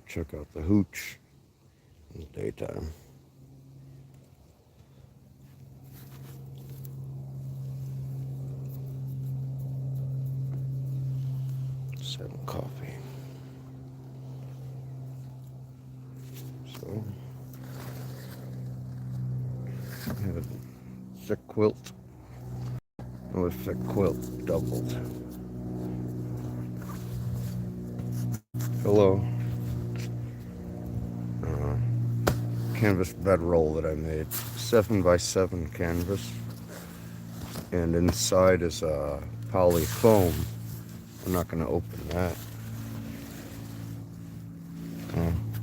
check out the hooch in the daytime. Just having coffee. So, I had a thick quilt. Oh, thick quilt doubled. Hello. Uh, Canvas bedroll that I made. 7x7 canvas. And inside is a poly foam. I'm not going to open that.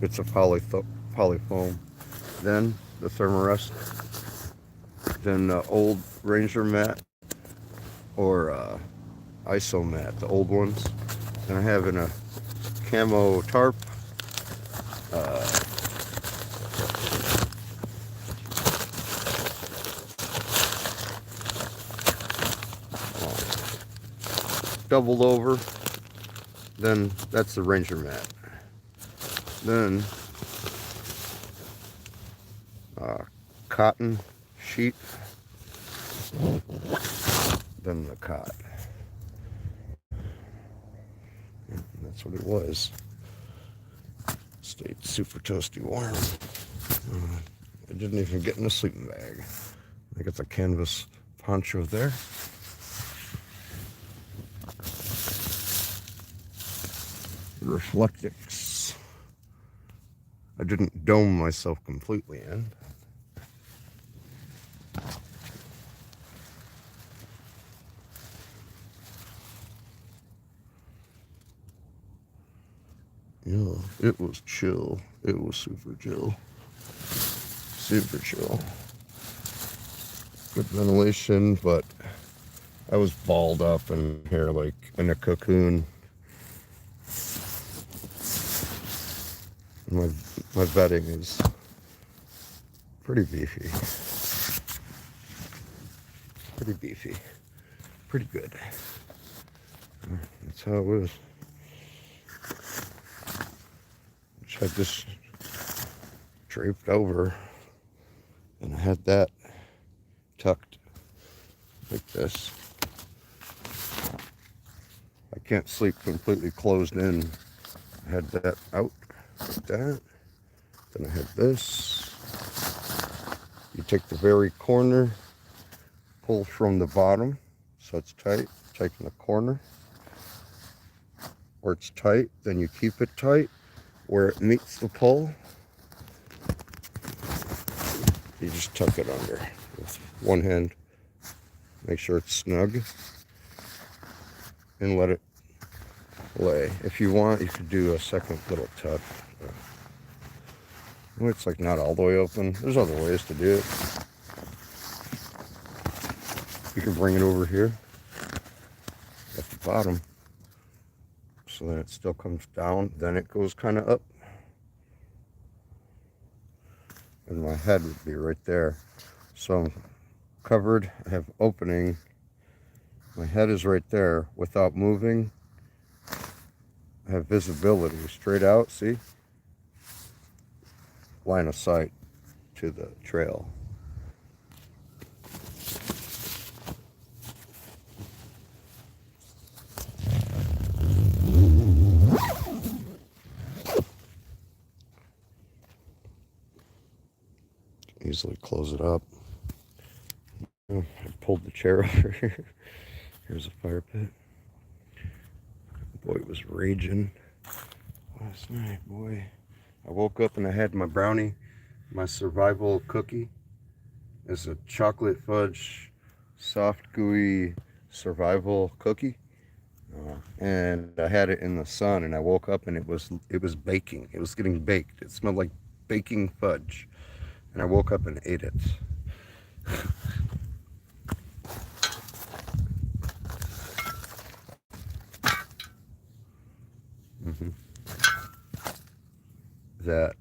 It's a poly foam. Then the Thermarest. Then old Ranger mat or ISO mat, the old ones. And I have in a camo tarp. Doubled over. Then that's the Ranger mat. Then cotton sheet. Then the cot. That's what it was. Stayed super toasty warm. I didn't even get in a sleeping bag. I got the canvas poncho there. Reflectix. I didn't dome myself completely in. Yeah, it was chill. It was super chill. Super chill. Good ventilation, but I was balled up in here like in a cocoon. My bedding is pretty beefy. Pretty beefy. Pretty good. That's how it was. Just had this draped over, and I had that tucked like this. I can't sleep completely closed in. I had that out like that. Then I had this. You take the very corner, pull from the bottom so it's tight. Taking the corner where it's tight, then you keep it tight where it meets the pull. You just tuck it under with one hand. Make sure it's snug and let it lay. If you want, you could do a second little tuck. It's like not all the way open. There's other ways to do it. You can bring it over here at the bottom so that it still comes down. Then it goes kind of up. And my head would be right there. So I'm covered. I have opening. My head is right there without moving. I have visibility straight out. See? Line of sight to the trail. Easily close it up. I pulled the chair over here. Here's a fire pit. Boy, it was raging last night, boy. I woke up and I had my brownie, my survival cookie. It's a chocolate fudge, soft, gooey survival cookie. And I had it in the sun, and I woke up and it was baking. It was getting baked. It smelled like baking fudge. And I woke up and ate it. That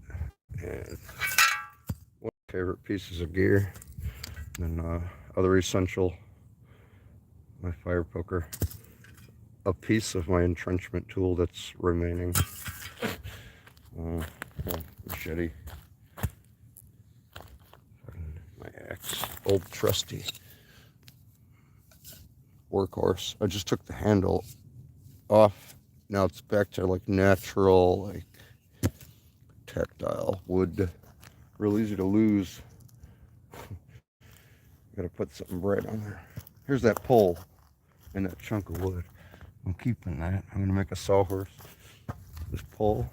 and one of my favorite pieces of gear. And other essential, my fire poker. A piece of my entrenchment tool that's remaining. Yeah, machete. My axe, old trusty workhorse. I just took the handle off. Now it's back to like natural, like tactile wood. Real easy to lose. Gotta put something bright on there. Here's that pole and that chunk of wood. I'm keeping that. I'm gonna make a sawhorse. This pole.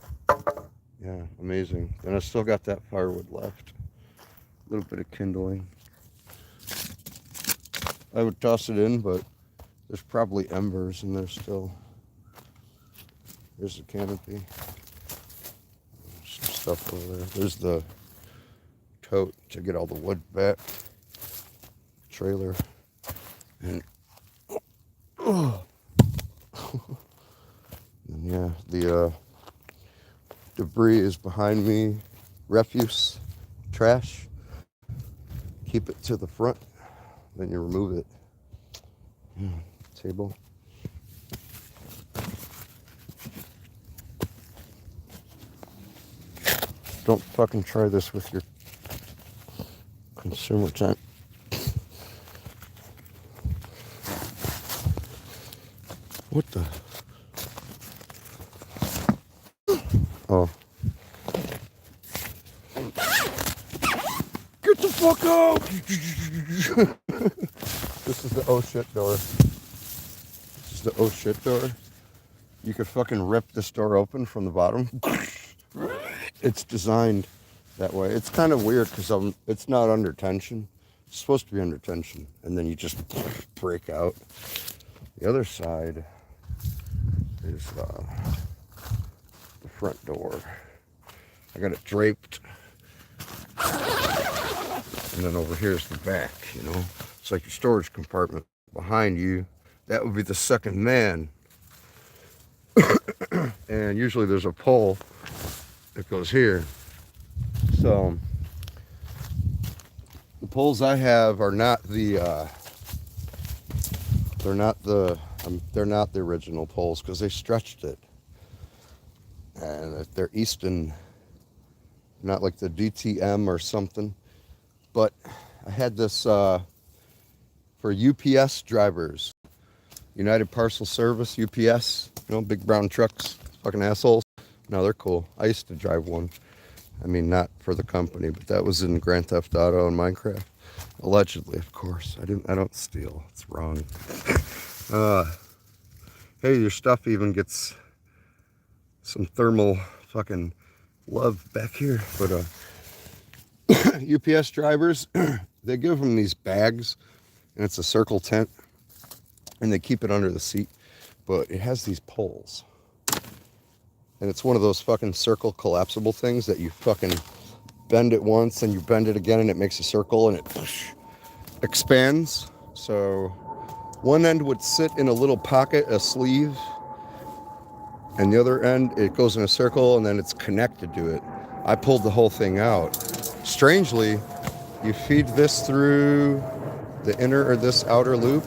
Yeah, amazing. And I still got that firewood left. A little bit of kindling. I would toss it in, but there's probably embers in there still. There's the canopy. Some stuff over there. There's the tote to get all the wood back. Trailer. And and yeah, the debris is behind me. Refuse, trash. Keep it to the front. Then you remove it. Table. Don't fucking try this with your consumer tent. What the? Oh. Get the fuck out! This is the oh shit door. This is the oh shit door. You could fucking rip this door open from the bottom. It's designed that way. It's kind of weird because it's not under tension. It's supposed to be under tension. And then you just break out. The other side is the front door. I got it draped. And then over here is the back, you know. It's like your storage compartment behind you. That would be the second man. And usually there's a pole that goes here. So the poles I have are not the they're not the original poles because they stretched it. And they're Easton, not like the DTM or something. But I had this for UPS drivers, United Parcel Service, UPS, you know, big brown trucks, fucking assholes. No, they're cool. I used to drive one. I mean, not for the company, but that was in Grand Theft Auto and Minecraft. Allegedly, of course. I don't steal. It's wrong. Hey, your stuff even gets some thermal fucking love back here. But UPS drivers, they give them these bags, and it's a circle tent, and they keep it under the seat, but it has these poles. And it's one of those fucking circle collapsible things that you fucking bend it once and you bend it again and it makes a circle and it expands. So one end would sit in a little pocket, a sleeve, and the other end it goes in a circle and then it's connected to it. I pulled the whole thing out. Strangely, you feed this through the inner or this outer loop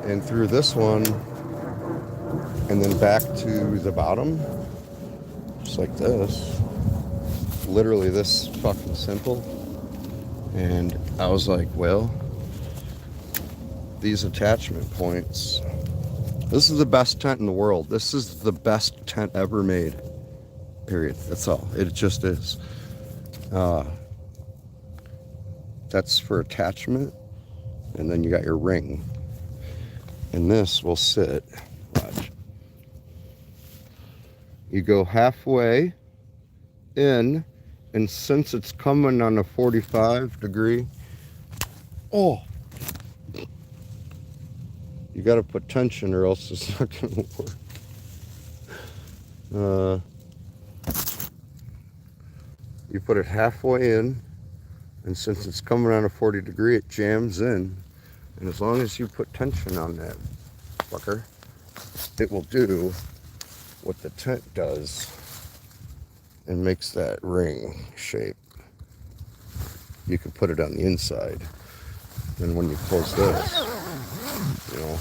and through this one and then back to the bottom. Just like this. Literally this fucking simple. And I was like, well, these attachment points. This is the best tent in the world. This is the best tent ever made. Period. That's all. It just is. That's for attachment. And then you got your ring. And this will sit. Watch. You go halfway in, and since it's coming on a 45 degree, oh, you got to put tension or else it's not going to work. You put it halfway in, and since it's coming on a 40 degree, it jams in. And as long as you put tension on that fucker, it will do what the tent does and makes that ring shape. You can put it on the inside. And when you close this, you know,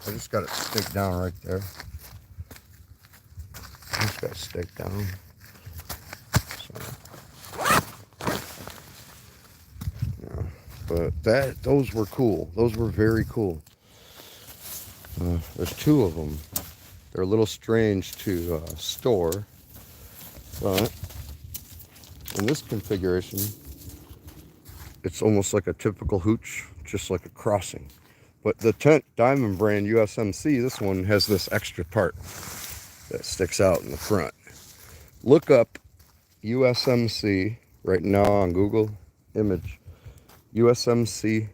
I just got it stick down right there. It's got staked down. So, yeah. But those were cool. Those were very cool. There's two of them. They're a little strange to store, but in this configuration, it's almost like a typical hooch, just like a crossing. But the tent Diamond brand USMC, this one has this extra part that sticks out in the front. Look up USMC right now on Google image. USMC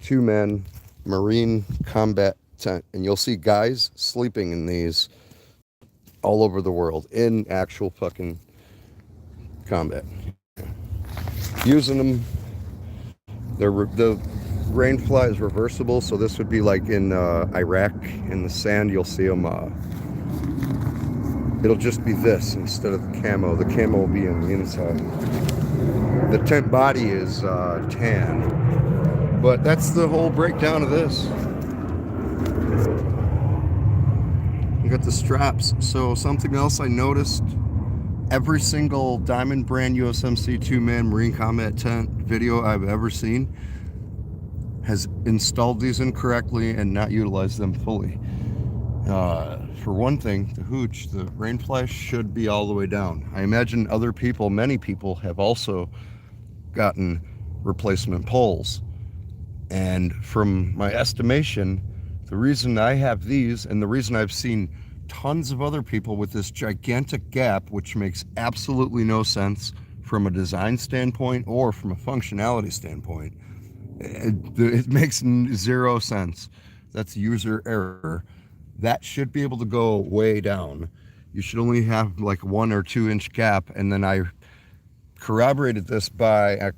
2-man marine combat tent, and you'll see guys sleeping in these all over the world in actual fucking combat, using them. The rainfly is reversible, so this would be like in Iraq in the sand. You'll see them. It'll just be this instead of the camo. The camo will be on the inside. The tent body is tan, but that's the whole breakdown of this. You got the straps. So something else I noticed, every single Diamond brand USMC 2-man Marine Combat Tent video I've ever seen has installed these incorrectly and not utilized them fully. For one thing, the hooch, the rainfly should be all the way down. I imagine other people, many people, have also gotten replacement poles. And from my estimation, the reason I have these, and the reason I've seen tons of other people with this gigantic gap, which makes absolutely no sense from a design standpoint or from a functionality standpoint, it makes zero sense. That's user error. That should be able to go way down. You should only have like 1 or 2 inch gap. And then I corroborated this by a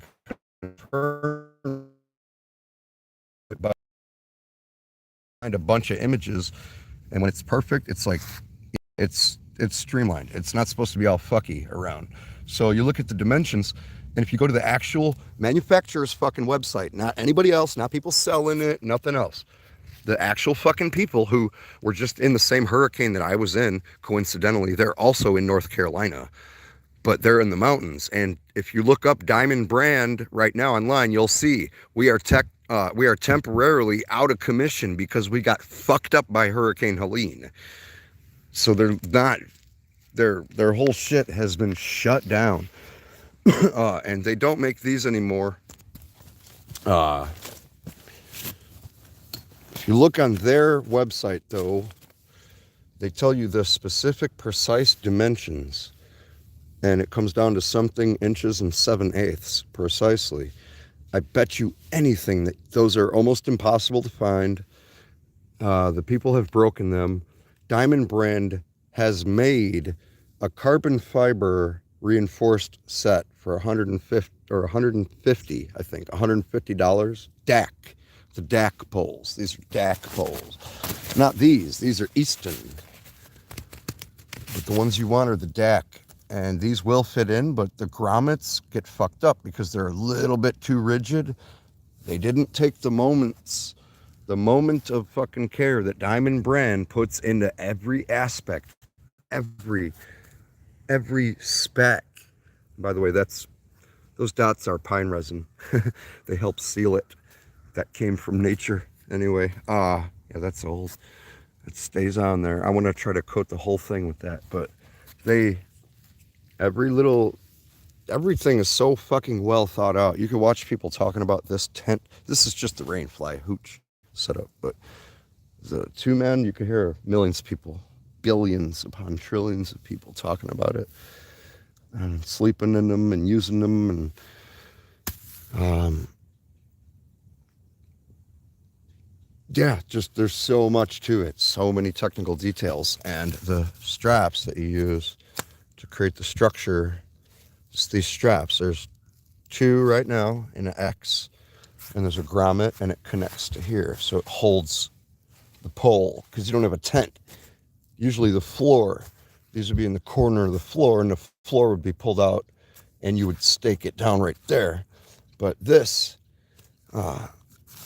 bunch of images, and when it's perfect, it's like it's streamlined. It's not supposed to be all fucky around. So you look at the dimensions, and if you go to the actual manufacturer's fucking website, not anybody else, not people selling it, nothing else, the actual fucking people who were just in the same hurricane that I was in, coincidentally, they're also in North Carolina, but they're in the mountains. And if you look up Diamond brand right now online, you'll see we are temporarily out of commission because we got fucked up by Hurricane Helene. So they're not, their whole shit has been shut down. And they don't make these anymore. If you look on their website, though, they tell you the specific precise dimensions, and it comes down to something inches and 7/8 precisely. I bet you anything that those are almost impossible to find. The people have broken them. Diamond brand has made a carbon fiber reinforced set for $150, I think, $150. DAC. The DAC poles. These are DAC poles. Not these. These are Easton. But the ones you want are the DAC. And these will fit in, but the grommets get fucked up because they're a little bit too rigid. They didn't take the moment of fucking care that Diamond brand puts into every aspect, every spec. By the way, those dots are pine resin. They help seal it. That came from nature. Anyway, yeah, that's old. It stays on there. I want to try to coat the whole thing with that, but everything is so fucking well thought out. You can watch people talking about this tent. This is just the rainfly hooch setup, but the 2-man, you can hear millions of people, billions upon trillions of people talking about it and sleeping in them and using them, and yeah, just there's so much to it, so many technical details, and the straps that you use to create the structure. Just these straps. There's 2 right now in an X, and there's a grommet, and it connects to here, so it holds the pole, because you don't have a tent. Usually the floor, these would be in the corner of the floor, and the floor would be pulled out, and you would stake it down right there. But this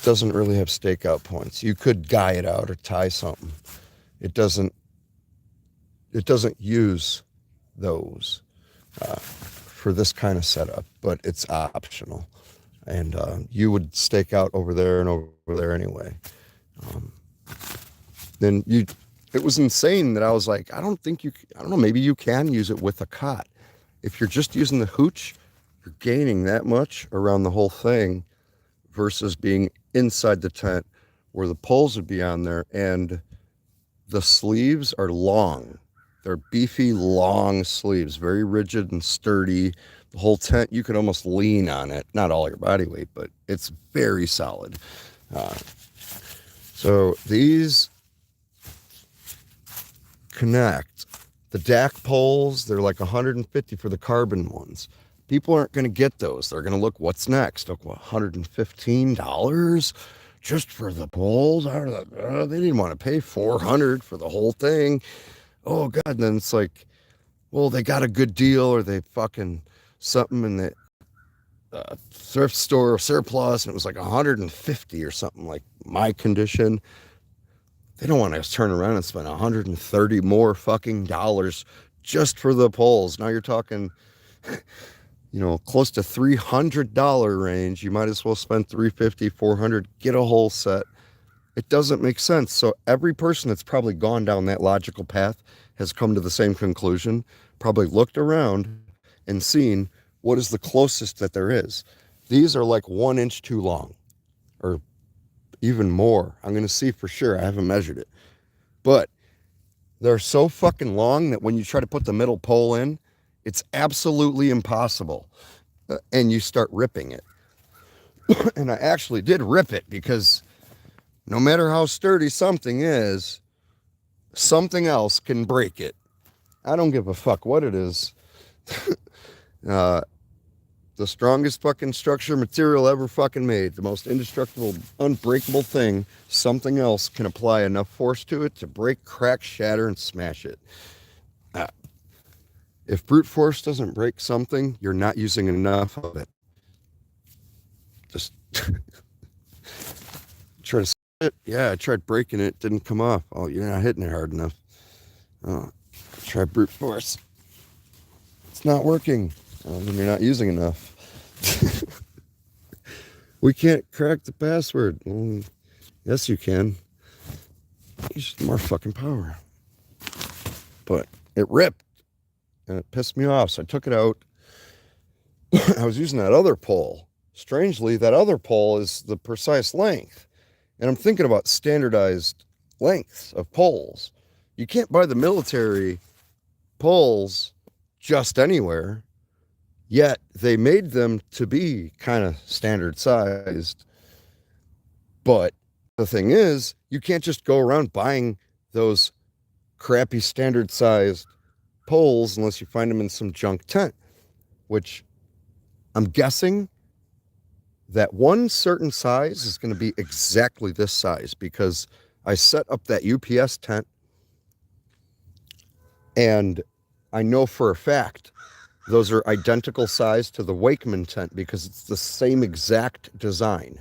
doesn't really have stakeout points. You could guy it out or tie something. It it doesn't use those for this kind of setup, but it's optional. And you would stake out over there and over there anyway. Then it was insane that I was like, I don't know, maybe you can use it with a cot. If you're just using the hooch, you're gaining that much around the whole thing versus being inside the tent where the poles would be on there, and the sleeves are long. They're beefy, long sleeves, very rigid and sturdy. The whole tent, you could almost lean on it. Not all your body weight, but it's very solid. So these connect. The DAC poles, they're like $150 for the carbon ones. People aren't going to get those. They're going to look, what's next? Look, what, $115 just for the poles? They didn't want to pay $400 for the whole thing. Oh, God. And then it's like, well, they got a good deal, or they fucking something in the thrift store surplus, and it was like $150 or something, like my condition. They don't want to turn around and spend $130 more fucking dollars just for the poles. Now you're talking, close to $300 range. You might as well spend $350, $400, get a whole set. It doesn't make sense. So every person that's probably gone down that logical path has come to the same conclusion, probably looked around and seen what is the closest that there is. These are like 1 inch too long, or even more. I'm going to see for sure. I haven't measured it. But they're so fucking long that when you try to put the middle pole in, it's absolutely impossible. And you start ripping it. And I actually did rip it, because no matter how sturdy something is, something else can break it. I don't give a fuck what it is. The strongest fucking structure material ever fucking made, the most indestructible, unbreakable thing, something else can apply enough force to it to break, crack, shatter, and smash it. If brute force doesn't break something, you're not using enough of it. Just try to it. Yeah, I tried breaking it, didn't come off. Oh, you're not hitting it hard enough. Oh, try brute force. It's not working. Well, then you're not using enough. We can't crack the password. Well, yes, you can. Use more fucking power. But it ripped, and it pissed me off, so I took it out. I was using that other pole. Strangely, that other pole is the precise length. And I'm thinking about standardized lengths of poles. You can't buy the military poles just anywhere. Yet they made them to be kind of standard sized. But the thing is, you can't just go around buying those crappy standard sized poles unless you find them in some junk tent, which I'm guessing that one certain size is going to be exactly this size, because I set up that UPS tent and I know for a fact those are identical size to the Wakeman tent, because it's the same exact design.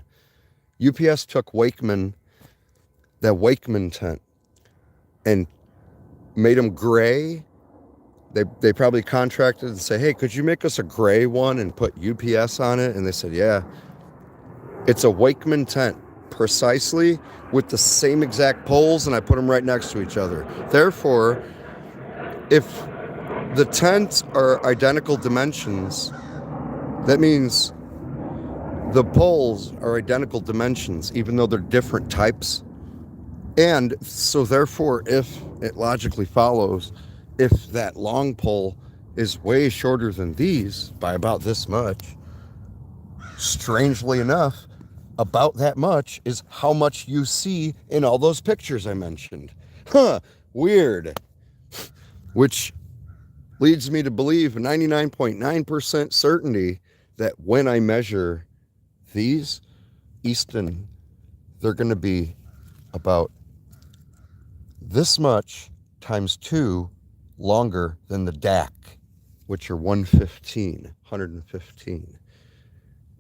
UPS took that Wakeman tent, and made them gray. They probably contracted and say, hey, could you make us a gray one and put UPS on it? And they said, yeah. It's a Wakeman tent, precisely with the same exact poles, and I put them right next to each other. Therefore, if the tents are identical dimensions, that means the poles are identical dimensions, even though they're different types. And so therefore, if it logically follows, if that long pole is way shorter than these by about this much, strangely enough, about that much is how much you see in all those pictures I mentioned. Weird. Which leads me to believe 99.9% certainty that when I measure these Easton, they're going to be about this much times 2 longer than the DAC, which are 115.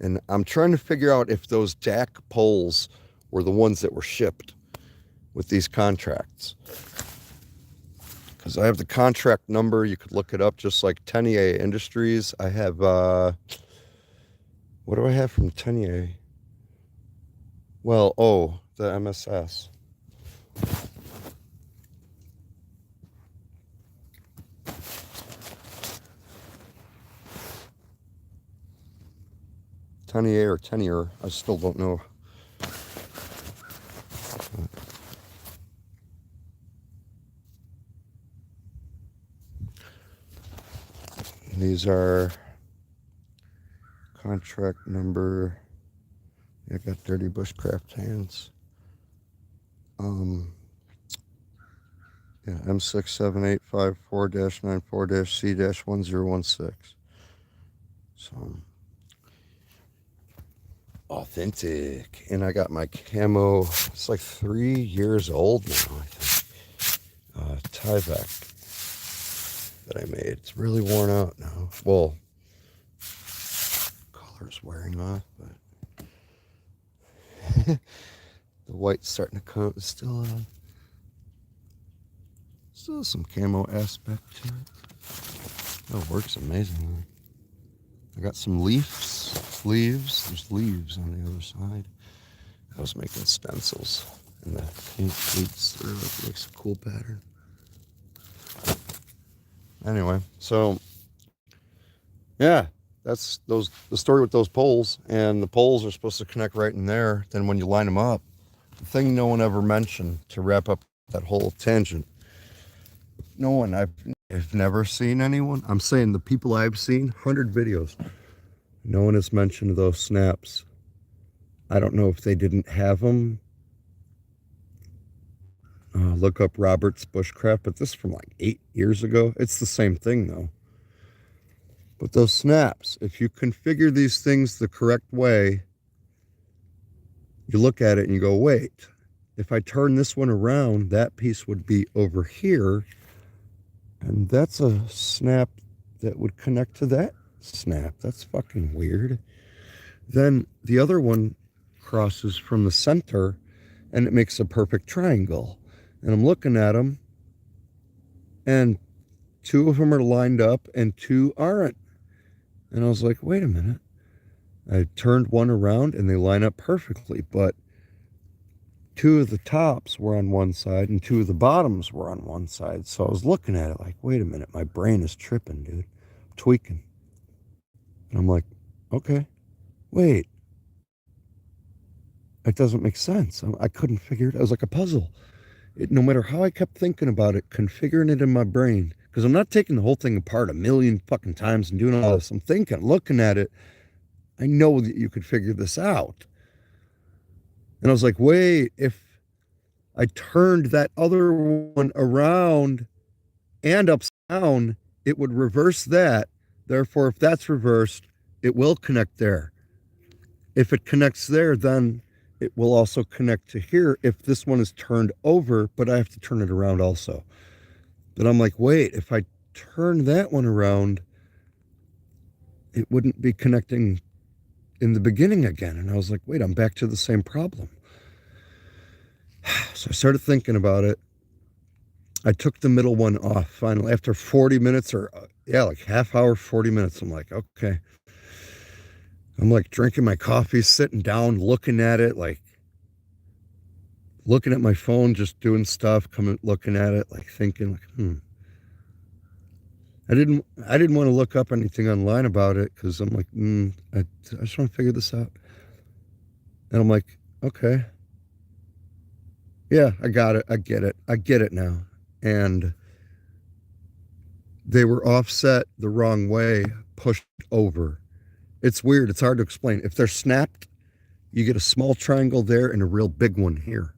And I'm trying to figure out if those DAC poles were the ones that were shipped with these contracts. because I have the contract number. You could look it up, just like Tenier Industries. I have, what do I have from Tenier? Well, oh, the MSS. Tenier or Tenier, I still don't know. These are contract number. I got dirty bushcraft hands. Yeah, M67854-94-C-1016. So authentic. And I got my camo. It's like 3 years old now, I think. Tyvek that I made. It's really worn out now. Well, color's wearing off, but the white's starting to come. It's still some camo aspect to it. Oh, it works amazingly. I got some leaves. There's leaves on the other side. I was making stencils, and the paint bleeds through. It makes a cool pattern. Anyway, so yeah, that's the story with those poles, and the poles are supposed to connect right in there. Then when you line them up, the thing no one ever mentioned to wrap up that whole tangent. No one, I've never seen anyone. I'm saying the people I've seen, 100 videos. No one has mentioned those snaps. I don't know if they didn't have them. Look up Robert's Bushcraft, but this is from like 8 years ago. It's the same thing though. But those snaps, if you configure these things the correct way, you look at it and you go, wait, if I turn this one around, that piece would be over here. And that's a snap that would connect to that snap. That's fucking weird. Then the other one crosses from the center and it makes a perfect triangle. And I'm looking at them and 2 of them are lined up and 2 aren't. And I was like, wait a minute. I turned one around and they line up perfectly, but 2 of the tops were on one side and 2 of the bottoms were on one side. So I was looking at it like, wait a minute, my brain is tripping, dude. I'm tweaking. And I'm like, okay, wait. It doesn't make sense. I couldn't figure it. It was like a puzzle. No matter how I kept thinking about it, configuring it in my brain, because I'm not taking the whole thing apart a million fucking times and doing all this. I'm thinking, looking at it, I know that you could figure this out. And I was like, wait, if I turned that other one around and upside down, it would reverse that. Therefore, if that's reversed, it will connect there. If it connects there, then it will also connect to here if this one is turned over, but I have to turn it around also. But I'm like, wait, if I turn that one around, it wouldn't be connecting in the beginning again. And I was like, wait, I'm back to the same problem. So I started thinking about it. I took the middle one off finally after 40 minutes or like half hour, 40 minutes. I'm like, okay. I'm like drinking my coffee, sitting down, looking at it, like looking at my phone, just doing stuff, looking at it, like thinking like, I didn't want to look up anything online about it because I'm like, I just want to figure this out. And I'm like, okay. Yeah, I got it. I get it. I get it now. And they were offset the wrong way, pushed over. It's weird. It's hard to explain. If they're snapped, you get a small triangle there and a real big one here.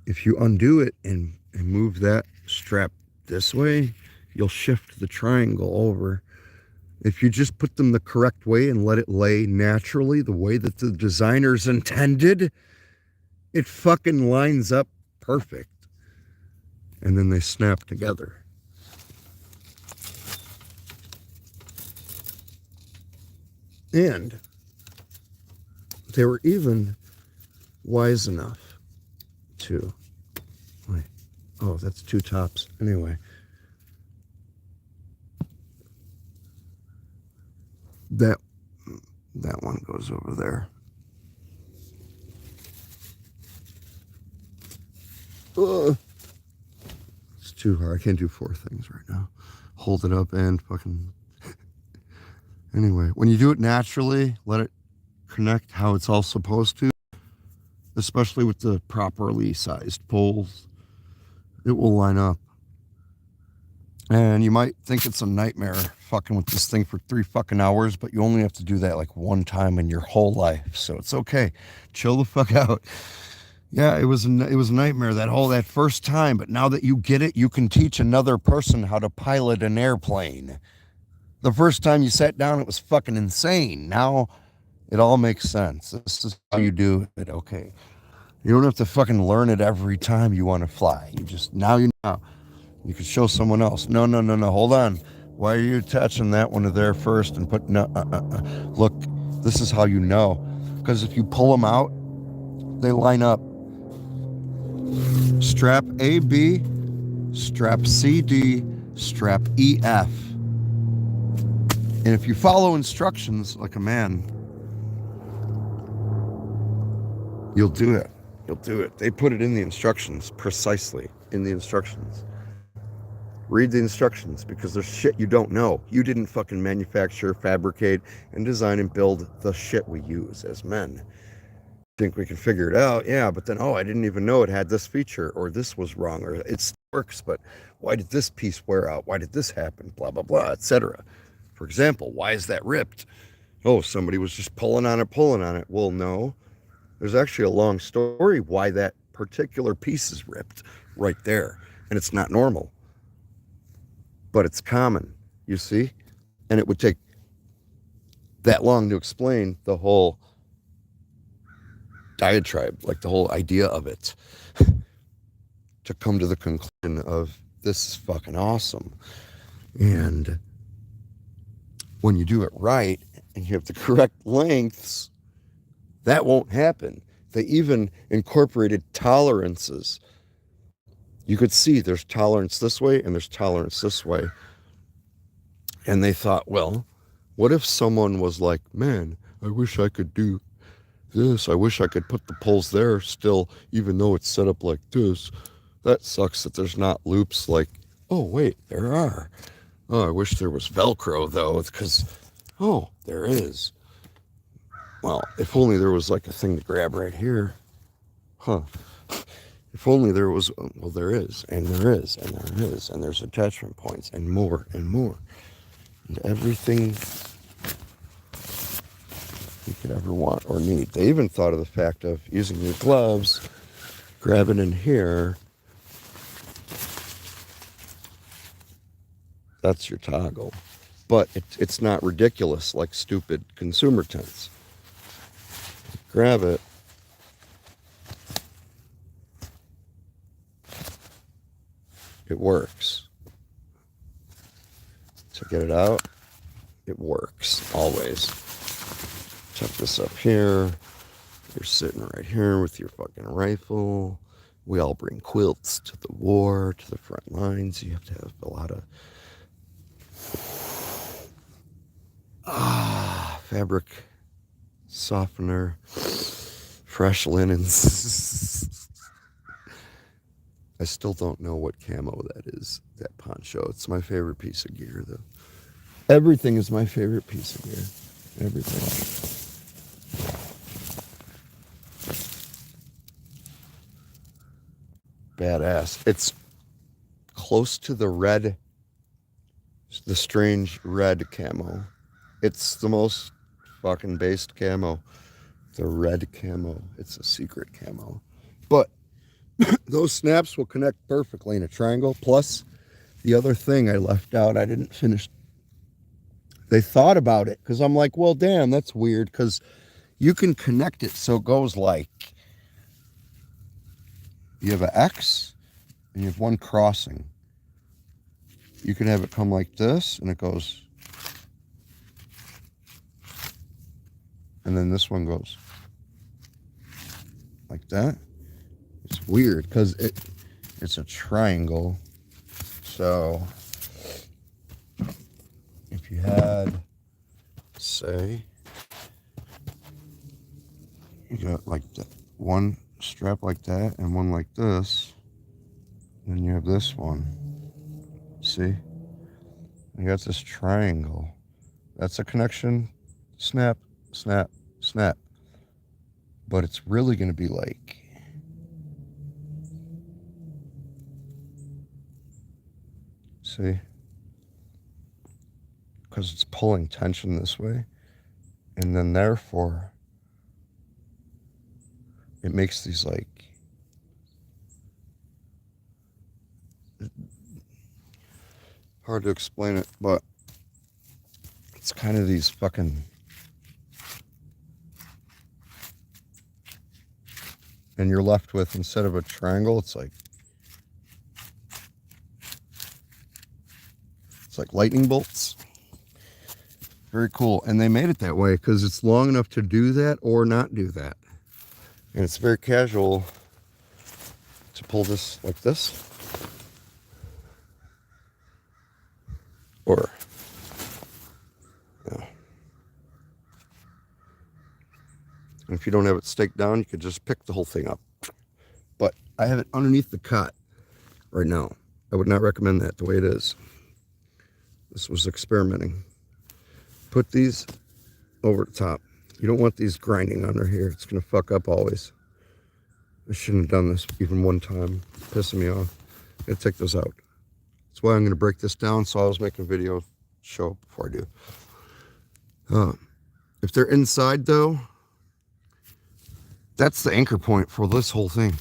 If you undo it and move that strap this way, you'll shift the triangle over. If you just put them the correct way and let it lay naturally, the way that the designers intended, it fucking lines up perfect. And then they snap together. And they were even wise enough to, wait, Oh, that's two tops. Anyway. That one goes over there. Ugh. It's too hard. I can't do 4 things right now. Hold it up and fucking... Anyway, when you do it naturally, let it connect how it's all supposed to, especially with the properly sized poles, it will line up. And you might think it's a nightmare fucking with this thing for 3 fucking hours, but you only have to do that like 1 time in your whole life. So it's okay. Chill the fuck out. Yeah, it was a nightmare that first time, but now that you get it, you can teach another person how to pilot an airplane. The first time you sat down, it was fucking insane. Now it all makes sense. This is how you do it. Okay. You don't have to fucking learn it every time you want to fly. You just, now you know. You could show someone else. No. Hold on. Why are you attaching that one to there first and put, no, Look, this is how you know. Because if you pull them out, they line up. Strap AB, strap CD, strap EF. And if you follow instructions like a man, you'll do it. You'll do it. They put it in the instructions, precisely in the instructions. Read the instructions, because there's shit you don't know. You didn't fucking manufacture, fabricate, and design and build the shit we use as men. Think we can figure it out? Yeah, but then, I didn't even know it had this feature, or this was wrong, or it works, but why did this piece wear out? Why did this happen? Blah, blah, blah, etc. For example, why is that ripped? Oh, somebody was just pulling on it. Well, no. There's actually a long story why that particular piece is ripped right there. And it's not normal. But it's common, you see? And it would take that long to explain the whole diatribe, like the whole idea of it, to come to the conclusion of this is fucking awesome. And when you do it right and you have the correct lengths, that won't happen. They even incorporated tolerances. You could see there's tolerance this way and there's tolerance this way. And they thought, well, what if someone was like, man, I wish I could do this. I wish I could put the poles there still, even though it's set up like this. That sucks that there's not loops like, oh, wait, there are. Oh, I wish there was Velcro, though, because, oh, there is. Well, if only there was like a thing to grab right here. Huh. If only there was, well, there is, and there is, and there is, and there's attachment points, and more, and more. And everything you could ever want or need. They even thought of the fact of using your gloves, grab it in here. That's your toggle. But it's not ridiculous like stupid consumer tents. Grab it. It works. To get it out, it works always. Tuck this up here. You're sitting right here with your fucking rifle. We all bring quilts to the war, to the front lines. You have to have a lot of fabric softener, fresh linens. I still don't know what camo that is, that poncho. It's my favorite piece of gear, though. Everything is my favorite piece of gear. Everything. Badass. It's close to the red, the strange red camo. It's the most fucking based camo. The red camo. It's a secret camo. But those snaps will connect perfectly in a triangle. Plus, the other thing I left out, I didn't finish. They thought about it, because I'm like, well, damn, that's weird, because you can connect it so it goes like, you have an X and you have one crossing. You can have it come like this, and it goes, and then this one goes like that. It's weird, because it's a triangle. So if you had, say, you got like one strap like that and one like this, then you have this one. See? You got this triangle. That's a connection. Snap, snap, snap. But it's really going to be like, see? Because it's pulling tension this way. And then therefore, it makes these like, hard to explain it, but it's kind of these fucking, and you're left with, instead of a triangle, it's like lightning bolts. Very cool. And they made it that way because it's long enough to do that or not do that. And it's very casual to pull this like this. Or, yeah. And if you don't have it staked down, you could just pick the whole thing up. But I have it underneath the cot right now. I would not recommend that the way it is. This was experimenting. Put these over the top. You don't want these grinding under here. It's going to fuck up always. I shouldn't have done this even one time. It's pissing me off. I'm going to take those out. That's why I'm going to break this down, so I was making a video show before I do. If they're inside, though, that's the anchor point for this whole thing.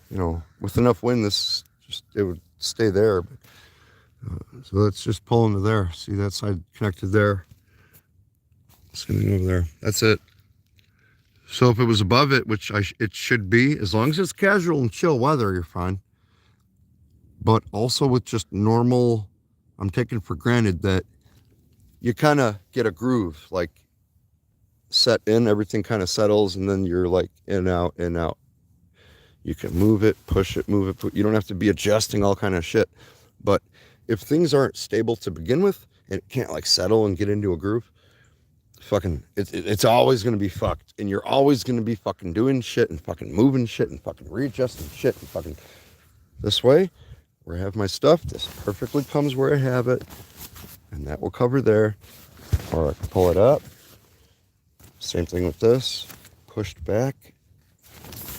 You know, with enough wind, it would stay there. But, so let's just pull into there. See that side connected there? It's going to go over there. That's it. So if it was above it, which it should be, as long as it's casual and chill weather, you're fine. But also with just normal, I'm taking for granted that you kind of get a groove, like set in, everything kind of settles, and then you're like in, out, in, out. You can move it, push it, move it. You don't have to be adjusting all kind of shit. But if things aren't stable to begin with, and it can't like settle and get into a groove, fucking, it's always going to be fucked. And you're always going to be fucking doing shit and fucking moving shit and fucking readjusting shit and fucking this way. Where I have my stuff, this perfectly comes where I have it. And that will cover there. Or I can pull it up. Same thing with this. Pushed back.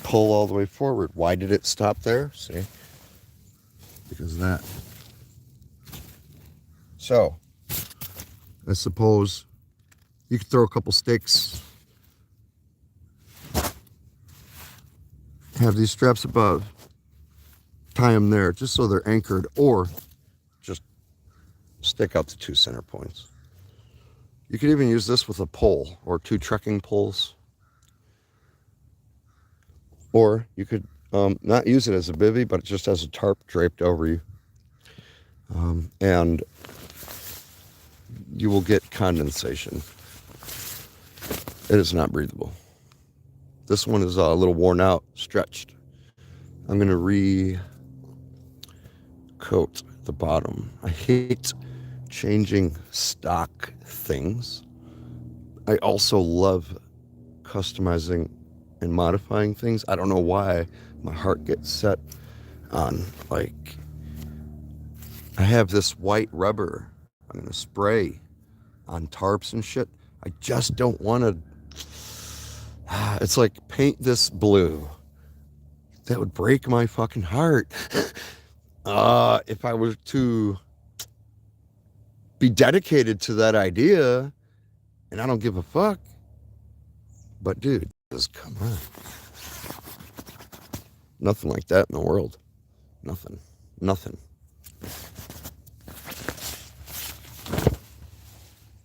Pull all the way forward. Why did it stop there? See? Because of that. So, I suppose you could throw a couple sticks. Have these straps above. Tie them there just so they're anchored, or just stick out the two center points. You could even use this with a pole or two trekking poles. Or you could not use it as a bivvy, but just as a tarp draped over you. And you will get condensation. It is not breathable. This one is a little worn out, stretched. I'm going to recoat the bottom. I hate changing stock things. I also love customizing and modifying things. I don't know why my heart gets set on, like, I have this white rubber I'm going to spray on tarps and shit. I just don't want to, it's like, paint this blue. That would break my fucking heart. If I were to be dedicated to that idea, and I don't give a fuck. But dude, just come on. Nothing like that in the world. Nothing. Nothing.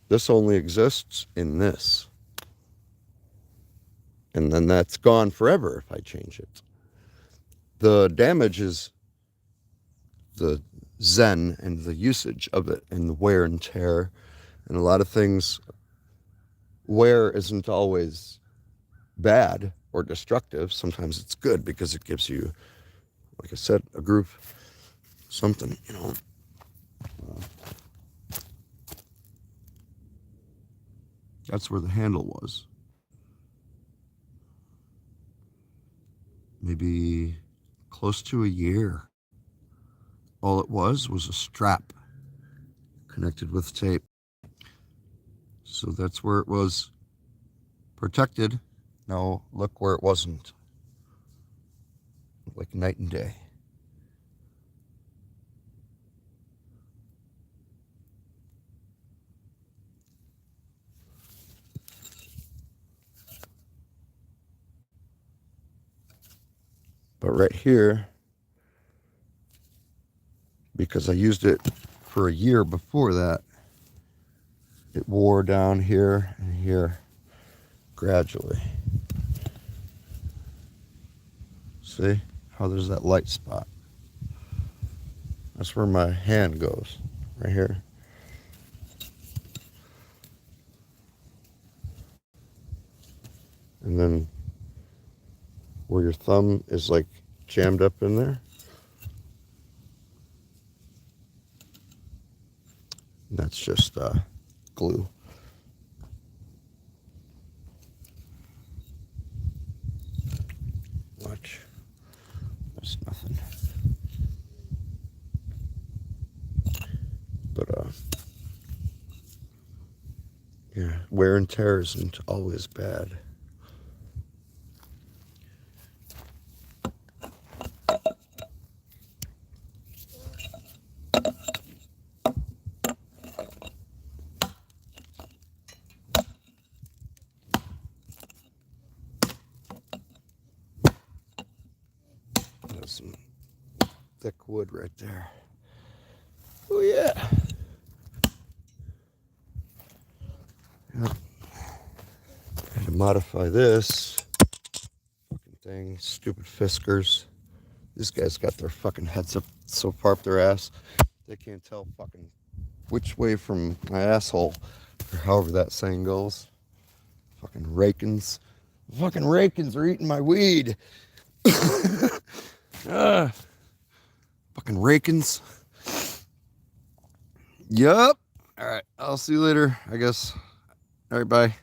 This only exists in this. And then that's gone forever if I change it. The damage is the zen and the usage of it and the wear and tear and a lot of things wear isn't always bad or destructive. Sometimes it's good because it gives you, like I said, a groove, something, you know. That's where the handle was. Maybe close to a year. All it was a strap connected with tape. So that's where it was protected. Now look where it wasn't. Like night and day. But right here, because I used it for a year before that, it wore down here and here gradually. See how there's that light spot? That's where my hand goes, right here. And then where your thumb is like jammed up in there. That's just glue. Watch. That's nothing. But yeah, wear and tear isn't always bad. There's some thick wood right there. Oh yeah. Yep. Had to modify this fucking thing. Stupid Fiskars. These guys got their fucking heads up so far up their ass they can't tell fucking which way from my asshole, or however that saying goes. Fucking rakins. Fucking rakins are eating my weed. Fucking rakins. Yup. All right. I'll see you later, I guess. All right. Bye.